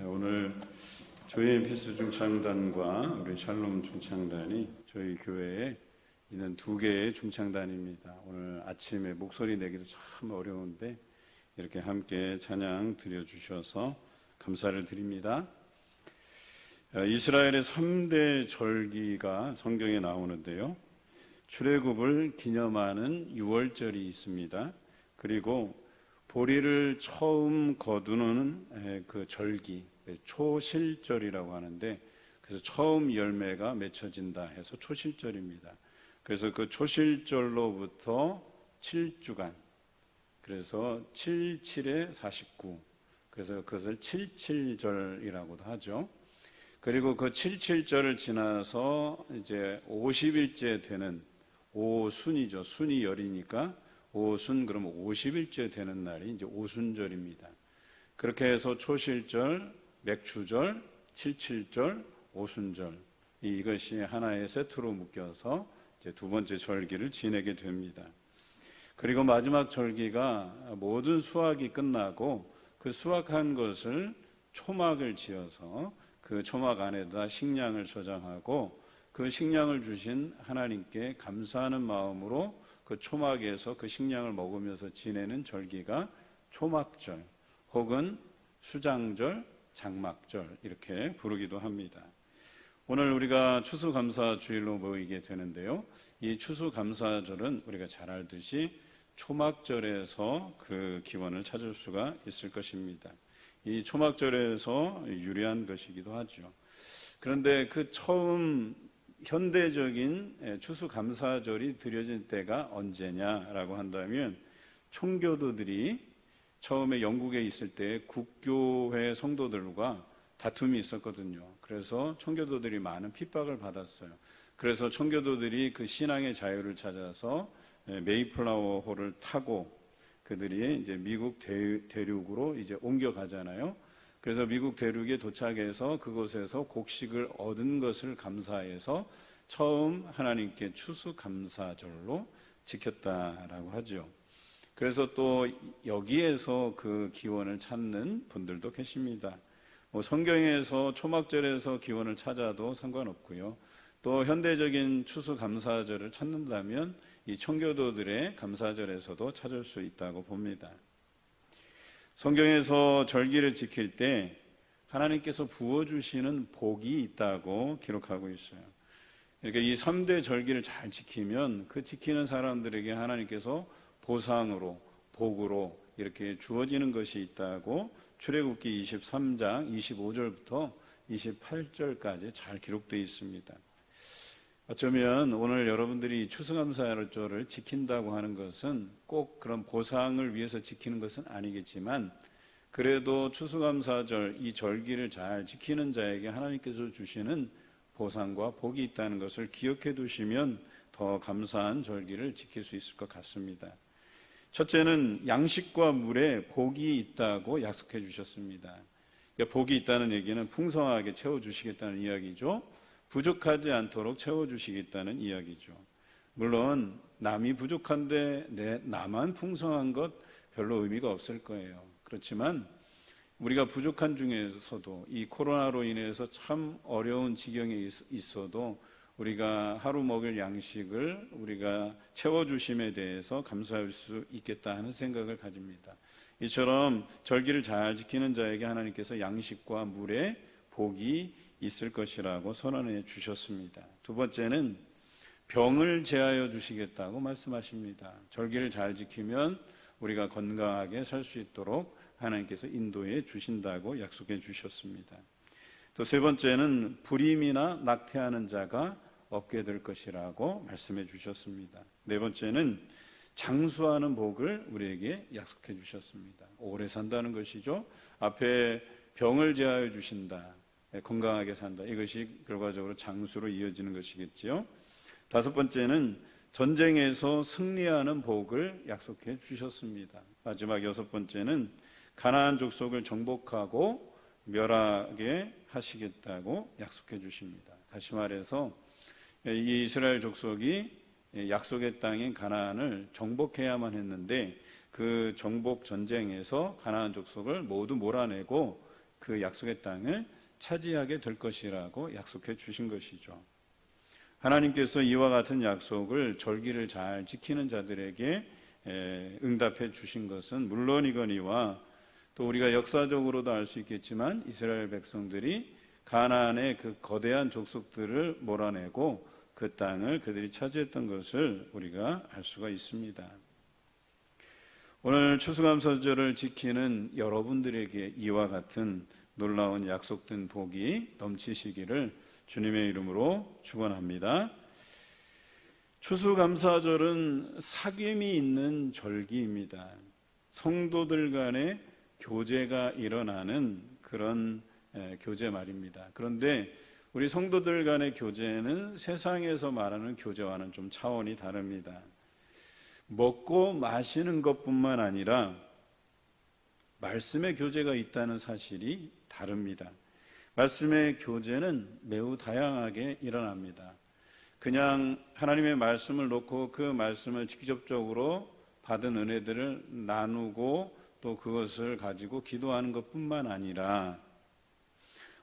오늘 조혜인 필수 중창단과 우리 샬롬 중창단이 저희 교회에 있는 두 개의 중창단입니다. 오늘 아침에 목소리 내기도 참 어려운데 이렇게 함께 찬양 드려주셔서 감사를 드립니다. 이스라엘의 3대 절기가 성경에 나오는데요. 출애굽을 기념하는 유월절이 있습니다. 그리고 보리를 처음 거두는 그 절기, 초실절이라고 하는데, 그래서 처음 열매가 맺혀진다 해서 초실절입니다. 그래서 그 초실절로부터 7주간, 그래서 77에 49, 그래서 그것을 77절이라고도 하죠. 그리고 그 77절을 지나서 이제 50일째 되는 오순이죠. 순이 열이니까 오순, 그러면 50일째 되는 날이 이제 오순절입니다. 그렇게 해서 초실절, 맥추절, 77절, 오순절, 이것이 하나의 세트로 묶여서 이제 두 번째 절기를 지내게 됩니다. 그리고 마지막 절기가 모든 수확이 끝나고 그 수확한 것을 초막을 지어서 그 초막 안에다 식량을 저장하고 그 식량을 주신 하나님께 감사하는 마음으로 그 초막에서 그 식량을 먹으면서 지내는 절기가 초막절 혹은 수장절, 장막절 이렇게 부르기도 합니다. 오늘 우리가 추수감사주일로 모이게 되는데요. 이 추수감사절은 우리가 잘 알듯이 초막절에서 그 기원을 찾을 수가 있을 것입니다. 이 초막절에서 유래한 것이기도 하죠. 그런데 그 처음 현대적인 추수감사절이 드려진 때가 언제냐라고 한다면, 총교도들이 처음에 영국에 있을 때 국교회 성도들과 다툼이 있었거든요. 그래서 청교도들이 많은 핍박을 받았어요. 그래서 청교도들이 그 신앙의 자유를 찾아서 메이플라워호를 타고 그들이 이제 미국 대륙으로 이제 옮겨가잖아요. 그래서 미국 대륙에 도착해서 그곳에서 곡식을 얻은 것을 감사해서 처음 하나님께 추수감사절로 지켰다라고 하죠. 그래서 또 여기에서 그 기원을 찾는 분들도 계십니다. 성경에서 초막절에서 기원을 찾아도 상관없고요. 또 현대적인 추수감사절을 찾는다면 이 청교도들의 감사절에서도 찾을 수 있다고 봅니다. 성경에서 절기를 지킬 때 하나님께서 부어주시는 복이 있다고 기록하고 있어요. 그러니까 이 3대 절기를 잘 지키면 그 지키는 사람들에게 하나님께서 보상으로, 복으로 이렇게 주어지는 것이 있다고 출애굽기 23장 25절부터 28절까지 잘 기록되어 있습니다. 어쩌면 오늘 여러분들이 추수감사절을 지킨다고 하는 것은 꼭 그런 보상을 위해서 지키는 것은 아니겠지만, 그래도 추수감사절 이 절기를 잘 지키는 자에게 하나님께서 주시는 보상과 복이 있다는 것을 기억해 두시면 더 감사한 절기를 지킬 수 있을 것 같습니다. 첫째는 양식과 물에 복이 있다고 약속해 주셨습니다. 그러니까 복이 있다는 얘기는 풍성하게 채워주시겠다는 이야기죠. 부족하지 않도록 채워주시겠다는 이야기죠. 물론 남이 부족한데 나만 풍성한 것 별로 의미가 없을 거예요. 그렇지만 우리가 부족한 중에서도 이 코로나로 인해서 참 어려운 지경에 있어도 우리가 하루 먹을 양식을 우리가 채워주심에 대해서 감사할 수 있겠다 하는 생각을 가집니다. 이처럼 절기를 잘 지키는 자에게 하나님께서 양식과 물에 복이 있을 것이라고 선언해 주셨습니다. 두 번째는 병을 제하여 주시겠다고 말씀하십니다. 절기를 잘 지키면 우리가 건강하게 살 수 있도록 하나님께서 인도해 주신다고 약속해 주셨습니다. 또 세 번째는 불임이나 낙태하는 자가 없게 될 것이라고 말씀해 주셨습니다. 네 번째는 장수하는 복을 우리에게 약속해 주셨습니다. 오래 산다는 것이죠. 앞에 병을 제하여 주신다, 건강하게 산다, 이것이 결과적으로 장수로 이어지는 것이겠지요. 다섯 번째는 전쟁에서 승리하는 복을 약속해 주셨습니다. 마지막 여섯 번째는 가나안 족속을 정복하고 멸하게 하시겠다고 약속해 주십니다. 다시 말해서 이 이스라엘 족속이 약속의 땅인 가나안을 정복해야만 했는데 그 정복 전쟁에서 가나안 족속을 모두 몰아내고 그 약속의 땅을 차지하게 될 것이라고 약속해 주신 것이죠. 하나님께서 이와 같은 약속을 절기를 잘 지키는 자들에게 응답해 주신 것은 물론이거니와 또 우리가 역사적으로도 알 수 있겠지만 이스라엘 백성들이 가나안의 그 거대한 족속들을 몰아내고 그 땅을 그들이 차지했던 것을 우리가 알 수가 있습니다. 오늘 추수감사절을 지키는 여러분들에게 이와 같은 놀라운 약속된 복이 넘치시기를 주님의 이름으로 축원합니다. 추수감사절은 사귐이 있는 절기입니다. 성도들 간의 교제가 일어나는 그런 교제 말입니다. 그런데 우리 성도들 간의 교제는 세상에서 말하는 교제와는 좀 차원이 다릅니다. 먹고 마시는 것뿐만 아니라 말씀의 교제가 있다는 사실이 다릅니다. 말씀의 교제는 매우 다양하게 일어납니다. 그냥 하나님의 말씀을 놓고 그 말씀을 직접적으로 받은 은혜들을 나누고 또 그것을 가지고 기도하는 것뿐만 아니라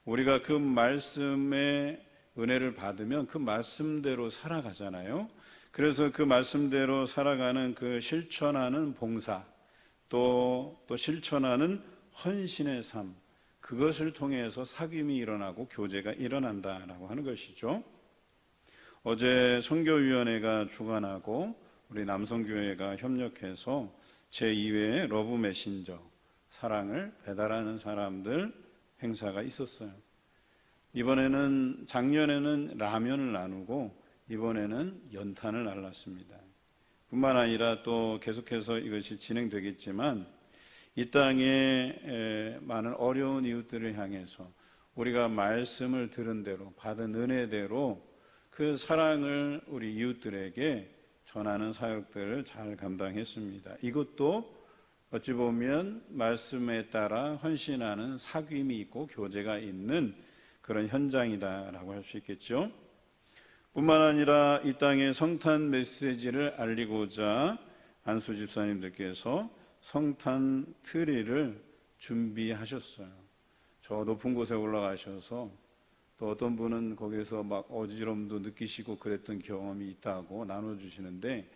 우리가 그 말씀의 은혜를 받으면 그 말씀대로 살아가잖아요. 그래서 그 말씀대로 살아가는 그 실천하는 봉사 또 실천하는 헌신의 삶, 그것을 통해서 사귐이 일어나고 교제가 일어난다라고 하는 것이죠. 어제 선교위원회가 주관하고 우리 남성교회가 협력해서 제2회 러브 메신저, 사랑을 배달하는 사람들 행사가 있었어요. 작년에는 라면을 나누고 이번에는 연탄을 날랐습니다. 뿐만 아니라 또 계속해서 이것이 진행되겠지만 이 땅에 많은 어려운 이웃들을 향해서 우리가 말씀을 들은 대로 받은 은혜대로 그 사랑을 우리 이웃들에게 전하는 사역들을 잘 감당했습니다. 이것도 어찌 보면 말씀에 따라 헌신하는 사귐이 있고 교제가 있는 그런 현장이다라고 할 수 있겠죠. 뿐만 아니라 이 땅에 성탄 메시지를 알리고자 안수 집사님들께서 성탄 트리를 준비하셨어요. 저 높은 곳에 올라가셔서 또 어떤 분은 거기서 막 어지럼도 느끼시고 그랬던 경험이 있다고 나눠주시는데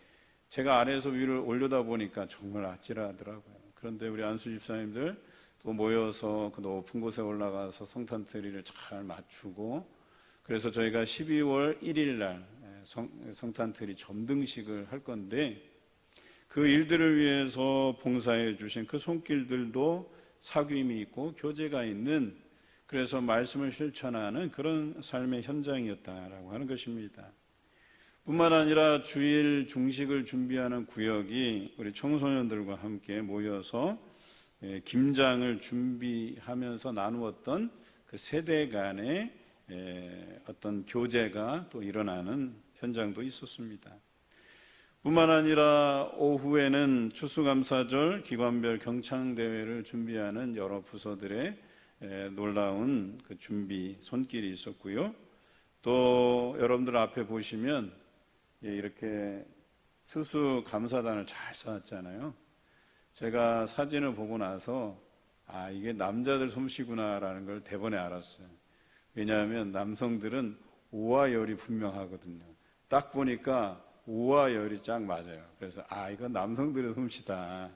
제가 아래에서 위로 올려다 보니까 정말 아찔하더라고요. 그런데 우리 안수 집사님들 또 모여서 그 높은 곳에 올라가서 성탄 트리를 잘 맞추고 그래서 저희가 12월 1일 날 성탄 트리 점등식을 할 건데 그 일들을 위해서 봉사해 주신 그 손길들도 사귐이 있고 교제가 있는 그래서 말씀을 실천하는 그런 삶의 현장이었다라고 하는 것입니다. 뿐만 아니라 주일 중식을 준비하는 구역이 우리 청소년들과 함께 모여서 김장을 준비하면서 나누었던 그 세대 간의 어떤 교제가 또 일어나는 현장도 있었습니다. 뿐만 아니라 오후에는 추수감사절 기관별 경창대회를 준비하는 여러 부서들의 놀라운 그 준비 손길이 있었고요. 또 여러분들 앞에 보시면 이렇게 추수감사단을 잘 써놨잖아요. 제가 사진을 보고 나서 이게 남자들 솜씨구나라는 걸 대번에 알았어요. 왜냐하면 남성들은 오와 열이 분명하거든요. 딱 보니까 오와 열이 쫙 맞아요. 그래서 이건 남성들의 솜씨다.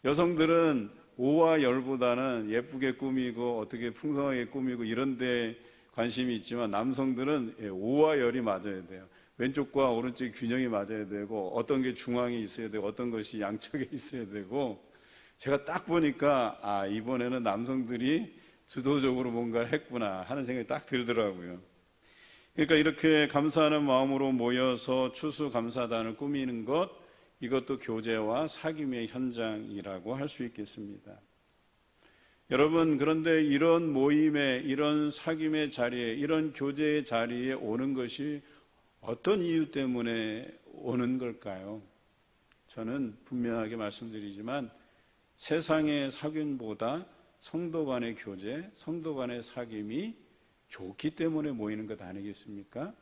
여성들은 오와 열보다는 예쁘게 꾸미고 어떻게 풍성하게 꾸미고 이런 데 관심이 있지만 남성들은 오와 열이 맞아야 돼요. 왼쪽과 오른쪽의 균형이 맞아야 되고 어떤 게 중앙에 있어야 되고 어떤 것이 양쪽에 있어야 되고 제가 딱 보니까 이번에는 남성들이 주도적으로 뭔가를 했구나 하는 생각이 딱 들더라고요. 그러니까 이렇게 감사하는 마음으로 모여서 추수감사단을 꾸미는 것, 이것도 교제와 사귐의 현장이라고 할 수 있겠습니다. 여러분, 그런데 이런 모임에, 이런 사귐의 자리에, 이런 교제의 자리에 오는 것이 어떤 이유 때문에 오는 걸까요? 저는 분명하게 말씀드리지만 세상의 사귐보다 성도 간의 교제, 성도 간의 사귐이 좋기 때문에 모이는 것 아니겠습니까?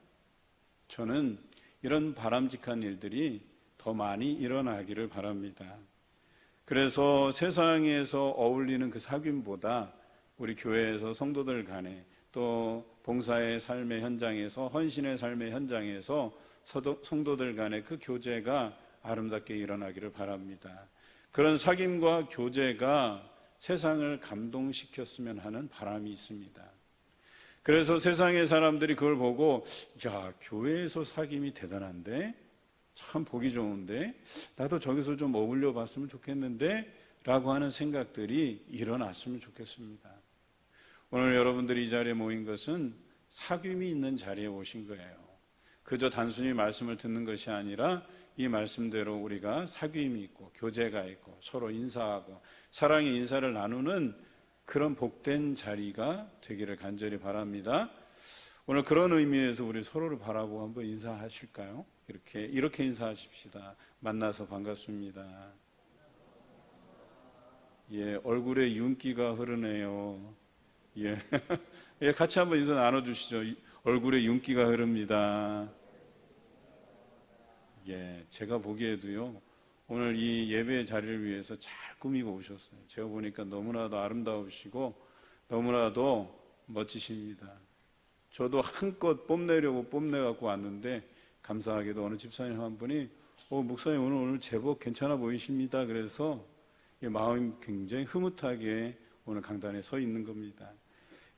저는 이런 바람직한 일들이 더 많이 일어나기를 바랍니다. 그래서 세상에서 어울리는 그 사귐보다 우리 교회에서 성도들 간에 또 봉사의 삶의 현장에서 헌신의 삶의 현장에서 성도들 간의 그 교제가 아름답게 일어나기를 바랍니다. 그런 사귐과 교제가 세상을 감동시켰으면 하는 바람이 있습니다. 그래서 세상의 사람들이 그걸 보고 야, 교회에서 사귐이 대단한데 참 보기 좋은데 나도 저기서 좀 어울려 봤으면 좋겠는데 라고 하는 생각들이 일어났으면 좋겠습니다. 오늘 여러분들이 이 자리에 모인 것은 사귐이 있는 자리에 오신 거예요. 그저 단순히 말씀을 듣는 것이 아니라 이 말씀대로 우리가 사귐이 있고 교제가 있고 서로 인사하고 사랑의 인사를 나누는 그런 복된 자리가 되기를 간절히 바랍니다. 오늘 그런 의미에서 우리 서로를 바라보고 한번 인사하실까요? 이렇게 인사하십시다. 만나서 반갑습니다. 예, 얼굴에 윤기가 흐르네요. 예, 예, 같이 한번 인사 나눠주시죠. 얼굴에 윤기가 흐릅니다. 예, 제가 보기에도요, 오늘 이 예배의 자리를 위해서 잘 꾸미고 오셨어요. 제가 보니까 너무나도 아름다우시고 너무나도 멋지십니다. 저도 한껏 뽐내려고 뽐내갖고 왔는데 감사하게도 어느 집사님 한 분이 목사님 오늘 제법 괜찮아 보이십니다. 그래서 마음이 굉장히 흐뭇하게 오늘 강단에 서 있는 겁니다.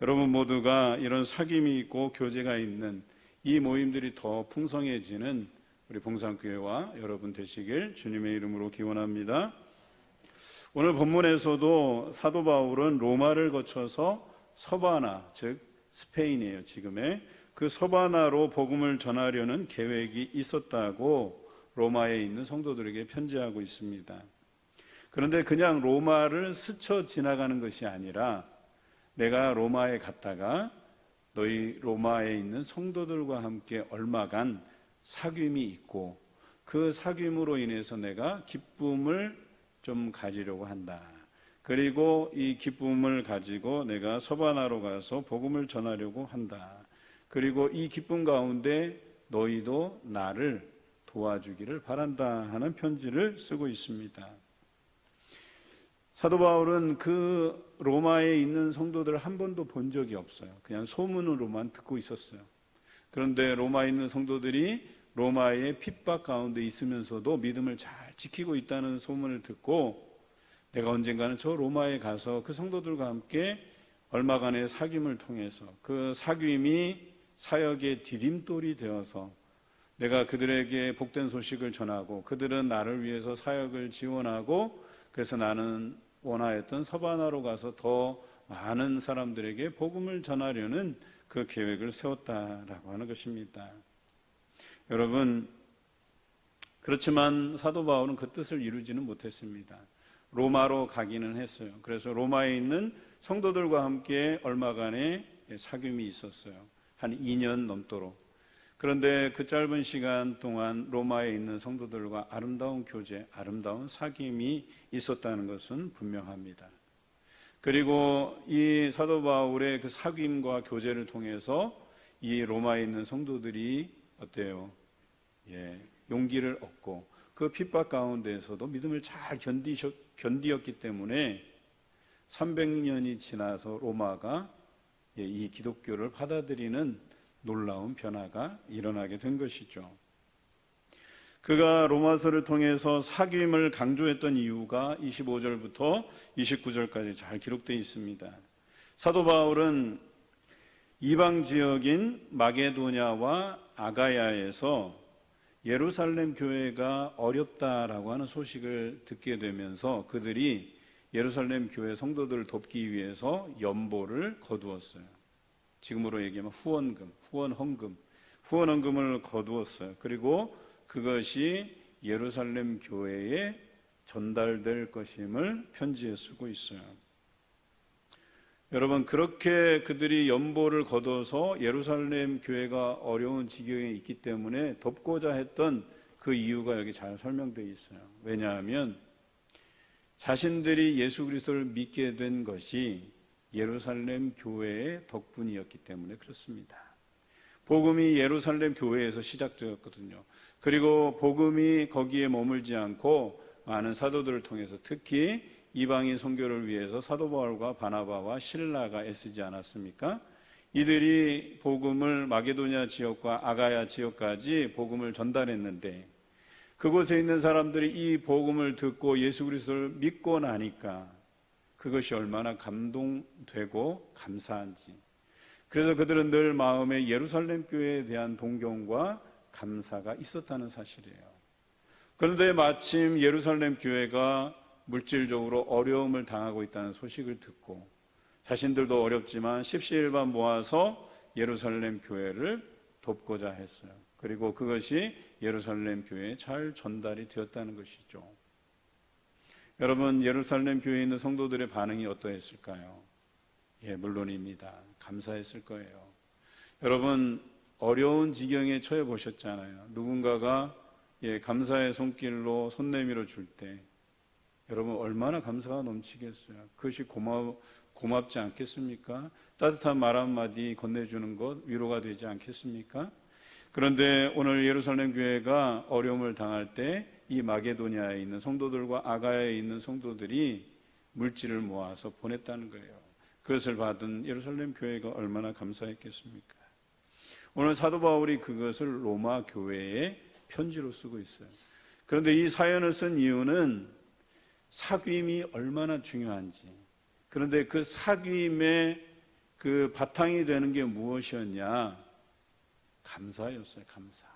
여러분 모두가 이런 사귐이 있고 교제가 있는 이 모임들이 더 풍성해지는 우리 봉산교회와 여러분 되시길 주님의 이름으로 기원합니다. 오늘 본문에서도 사도 바울은 로마를 거쳐서 서바나, 즉 스페인이에요. 지금의 그 서바나로 복음을 전하려는 계획이 있었다고 로마에 있는 성도들에게 편지하고 있습니다. 그런데 그냥 로마를 스쳐 지나가는 것이 아니라 내가 로마에 갔다가 너희 로마에 있는 성도들과 함께 얼마간 사귐이 있고 그 사귐으로 인해서 내가 기쁨을 좀 가지려고 한다. 그리고 이 기쁨을 가지고 내가 서바나로 가서 복음을 전하려고 한다. 그리고 이 기쁨 가운데 너희도 나를 도와주기를 바란다 하는 편지를 쓰고 있습니다. 사도 바울은 그 로마에 있는 성도들을 한 번도 본 적이 없어요. 그냥 소문으로만 듣고 있었어요. 그런데 로마에 있는 성도들이 로마의 핍박 가운데 있으면서도 믿음을 잘 지키고 있다는 소문을 듣고 내가 언젠가는 저 로마에 가서 그 성도들과 함께 얼마간의 사귐을 통해서 그 사귐이 사역의 디딤돌이 되어서 내가 그들에게 복된 소식을 전하고 그들은 나를 위해서 사역을 지원하고 그래서 나는 원하였던 서바나로 가서 더 많은 사람들에게 복음을 전하려는 그 계획을 세웠다라고 하는 것입니다. 여러분, 그렇지만 사도 바울은 그 뜻을 이루지는 못했습니다. 로마로 가기는 했어요. 그래서 로마에 있는 성도들과 함께 얼마간의 사귐이 있었어요. 한 2년 넘도록. 그런데 그 짧은 시간 동안 로마에 있는 성도들과 아름다운 교제, 아름다운 사귐이 있었다는 것은 분명합니다. 그리고 이 사도 바울의 그 사귐과 교제를 통해서 이 로마에 있는 성도들이 어때요? 용기를 얻고 그 핍박 가운데에서도 믿음을 잘 견디었기 때문에 300년이 지나서 로마가 이 기독교를 받아들이는 놀라운 변화가 일어나게 된 것이죠. 그가 로마서를 통해서 사귐을 강조했던 이유가 25절부터 29절까지 잘 기록되어 있습니다. 사도 바울은 이방 지역인 마게도냐와 아가야에서 예루살렘 교회가 어렵다라고 하는 소식을 듣게 되면서 그들이 예루살렘 교회 성도들을 돕기 위해서 연보를 거두었어요. 지금으로 얘기하면 후원헌금을 거두었어요. 그리고 그것이 예루살렘 교회에 전달될 것임을 편지에 쓰고 있어요. 여러분, 그렇게 그들이 연보를 거둬서 예루살렘 교회가 어려운 지경에 있기 때문에 돕고자 했던 그 이유가 여기 잘 설명되어 있어요. 왜냐하면 자신들이 예수 그리스도를 믿게 된 것이 예루살렘 교회의 덕분이었기 때문에 그렇습니다. 복음이 예루살렘 교회에서 시작되었거든요. 그리고 복음이 거기에 머물지 않고 많은 사도들을 통해서 특히 이방인 선교를 위해서 사도 바울과 바나바와 실라가 애쓰지 않았습니까? 이들이 복음을 마게도냐 지역과 아가야 지역까지 복음을 전달했는데 그곳에 있는 사람들이 이 복음을 듣고 예수 그리스도를 믿고 나니까 그것이 얼마나 감동되고 감사한지. 그래서 그들은 늘 마음에 예루살렘 교회에 대한 동경과 감사가 있었다는 사실이에요. 그런데 마침 예루살렘 교회가 물질적으로 어려움을 당하고 있다는 소식을 듣고 자신들도 어렵지만 십시일반 모아서 예루살렘 교회를 돕고자 했어요. 그리고 그것이 예루살렘 교회에 잘 전달이 되었다는 것이죠. 여러분, 예루살렘 교회에 있는 성도들의 반응이 어떠했을까요? 예, 물론입니다. 감사했을 거예요. 여러분, 어려운 지경에 처해 보셨잖아요. 누군가가 감사의 손길로 손 내밀어 줄 때 여러분 얼마나 감사가 넘치겠어요. 그것이 고맙지 않겠습니까? 따뜻한 말 한마디 건네주는 것 위로가 되지 않겠습니까? 그런데 오늘 예루살렘 교회가 어려움을 당할 때 이 마게도냐에 있는 성도들과 아가야에 있는 성도들이 물질을 모아서 보냈다는 거예요. 그것을 받은 예루살렘 교회가 얼마나 감사했겠습니까? 오늘 사도 바울이 그것을 로마 교회에 편지로 쓰고 있어요. 그런데 이 사연을 쓴 이유는 사귐이 얼마나 중요한지, 그런데 그 사귐의 그 바탕이 되는 게 무엇이었냐? 감사였어요. 감사.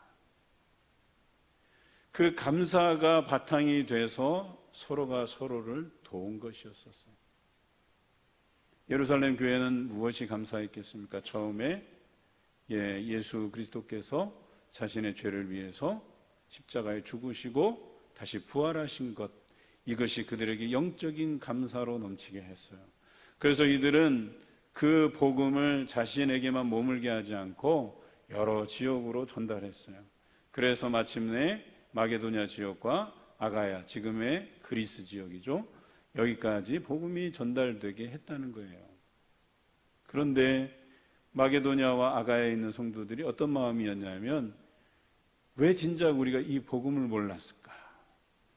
그 감사가 바탕이 돼서 서로가 서로를 도운 것이었었어요. 예루살렘 교회는 무엇이 감사했겠습니까? 처음에 예수 그리스도께서 자신의 죄를 위해서 십자가에 죽으시고 다시 부활하신 것, 이것이 그들에게 영적인 감사로 넘치게 했어요. 그래서 이들은 그 복음을 자신에게만 머물게 하지 않고 여러 지역으로 전달했어요. 그래서 마침내 마게도냐 지역과 아가야, 지금의 그리스 지역이죠. 여기까지 복음이 전달되게 했다는 거예요. 그런데 마게도냐와 아가야에 있는 성도들이 어떤 마음이었냐면, 왜 진작 우리가 이 복음을 몰랐을까?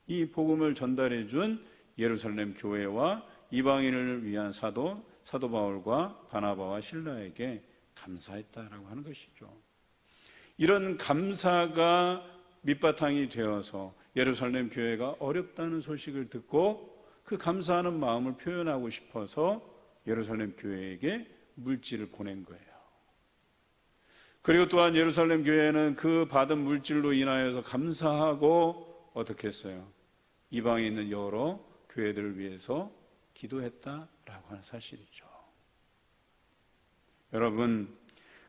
이 복음을 전달해 준 예루살렘 교회와 이방인을 위한 사도 바울과 바나바와 실라에게 감사했다라고 하는 것이죠. 이런 감사가 밑바탕이 되어서 예루살렘 교회가 어렵다는 소식을 듣고 그 감사하는 마음을 표현하고 싶어서 예루살렘 교회에게 물질을 보낸 거예요. 그리고 또한 예루살렘 교회는 그 받은 물질로 인하여서 감사하고 어떻게 했어요? 이방에 있는 여러 교회들을 위해서 기도했다라고 하는 사실이죠. 여러분,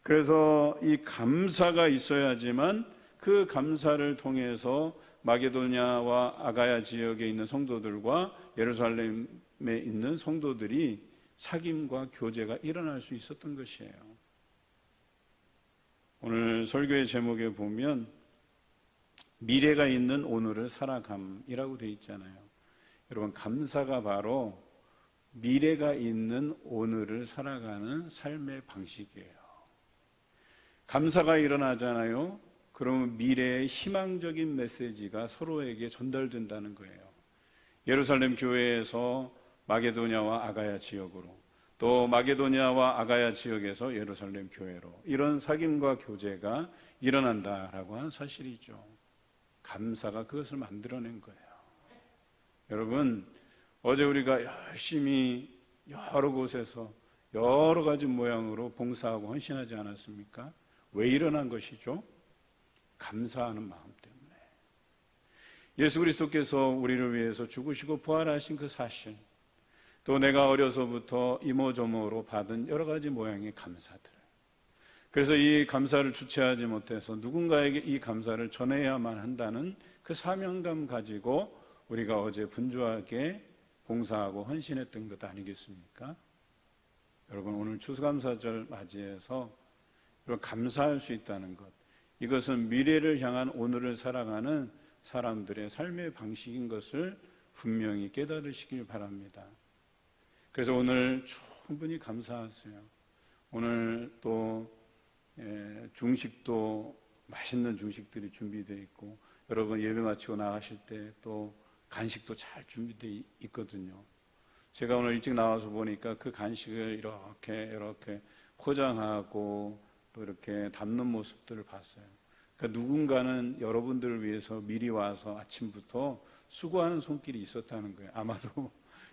그래서 이 감사가 있어야지만 그 감사를 통해서 마게도냐와 아가야 지역에 있는 성도들과 예루살렘에 있는 성도들이 사귐과 교제가 일어날 수 있었던 것이에요. 오늘 설교의 제목에 보면 미래가 있는 오늘을 살아감이라고 되어 있잖아요. 여러분, 감사가 바로 미래가 있는 오늘을 살아가는 삶의 방식이에요. 감사가 일어나잖아요. 그러면 미래의 희망적인 메시지가 서로에게 전달된다는 거예요. 예루살렘 교회에서 마게도냐와 아가야 지역으로, 또 마게도냐와 아가야 지역에서 예루살렘 교회로, 이런 사귐과 교제가 일어난다라고 하는 사실이죠. 감사가 그것을 만들어낸 거예요. 여러분, 어제 우리가 열심히 여러 곳에서 여러 가지 모양으로 봉사하고 헌신하지 않았습니까? 왜 일어난 것이죠? 감사하는 마음 때문에. 예수 그리스도께서 우리를 위해서 죽으시고 부활하신 그 사실, 또 내가 어려서부터 이모저모로 받은 여러 가지 모양의 감사들, 그래서 이 감사를 주체하지 못해서 누군가에게 이 감사를 전해야만 한다는 그 사명감 가지고 우리가 어제 분주하게 봉사하고 헌신했던 것 아니겠습니까? 여러분, 오늘 추수감사절 맞이해서 감사할 수 있다는 것, 이것은 미래를 향한 오늘을 살아가는 사람들의 삶의 방식인 것을 분명히 깨달으시길 바랍니다. 그래서 오늘 충분히 감사하세요. 오늘 또 중식도 맛있는 중식들이 준비되어 있고, 여러분 예배 마치고 나가실 때 또 간식도 잘 준비되어 있거든요. 제가 오늘 일찍 나와서 보니까 그 간식을 이렇게 포장하고 또 이렇게 담는 모습들을 봤어요. 그러니까 누군가는 여러분들을 위해서 미리 와서 아침부터 수고하는 손길이 있었다는 거예요. 아마도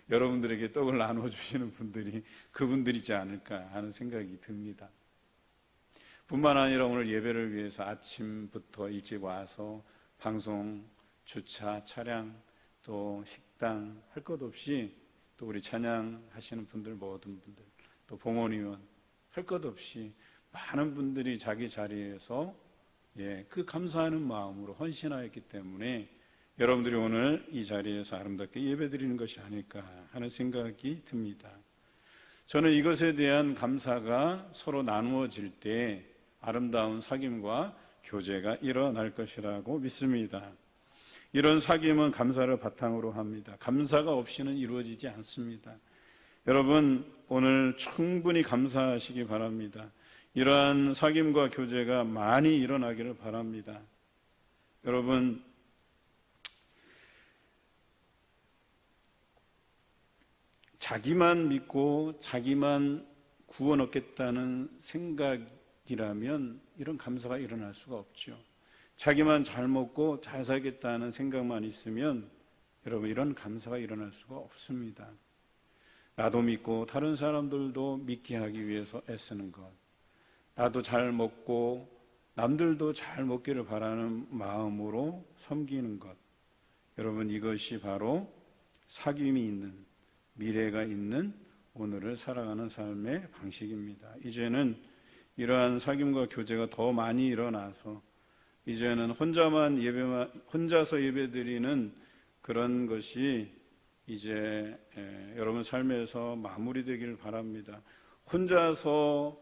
여러분들에게 떡을 나눠주시는 분들이 그분들이지 않을까 하는 생각이 듭니다. 뿐만 아니라 오늘 예배를 위해서 아침부터 일찍 와서 방송, 주차, 차량, 또 식당 할 것 없이 또 우리 찬양하시는 분들 모든 분들 또 봉헌위원 할 것 없이 많은 분들이 자기 자리에서 그 감사하는 마음으로 헌신하였기 때문에 여러분들이 오늘 이 자리에서 아름답게 예배드리는 것이 아닐까 하는 생각이 듭니다. 저는 이것에 대한 감사가 서로 나누어질 때 아름다운 사귐과 교제가 일어날 것이라고 믿습니다. 이런 사귐은 감사를 바탕으로 합니다. 감사가 없이는 이루어지지 않습니다. 여러분 오늘 충분히 감사하시기 바랍니다. 이러한 사귐과 교제가 많이 일어나기를 바랍니다. 여러분 자기만 믿고 자기만 구원 얻겠다는 생각이라면 이런 감사가 일어날 수가 없죠. 자기만 잘 먹고 잘 살겠다는 생각만 있으면 여러분 이런 감사가 일어날 수가 없습니다. 나도 믿고 다른 사람들도 믿게 하기 위해서 애쓰는 것, 나도 잘 먹고 남들도 잘 먹기를 바라는 마음으로 섬기는 것, 여러분 이것이 바로 사귐이 있는, 미래가 있는 오늘을 살아가는 삶의 방식입니다. 이제는 이러한 사귐과 교제가 더 많이 일어나서 이제는 혼자서 예배드리는 그런 것이 이제 여러분 삶에서 마무리되기를 바랍니다. 혼자서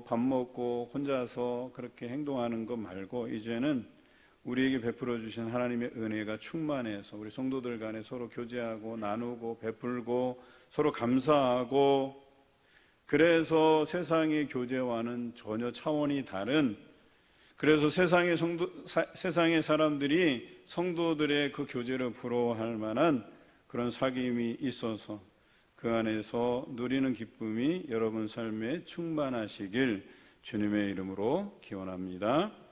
밥 먹고 혼자서 그렇게 행동하는 것 말고 이제는 우리에게 베풀어 주신 하나님의 은혜가 충만해서 우리 성도들 간에 서로 교제하고 나누고 베풀고 서로 감사하고, 그래서 세상의 교제와는 전혀 차원이 다른, 그래서 세상의 사람들이 성도들의 그 교제를 부러워할 만한 그런 사귐이 있어서 그 안에서 누리는 기쁨이 여러분 삶에 충만하시길 주님의 이름으로 기원합니다.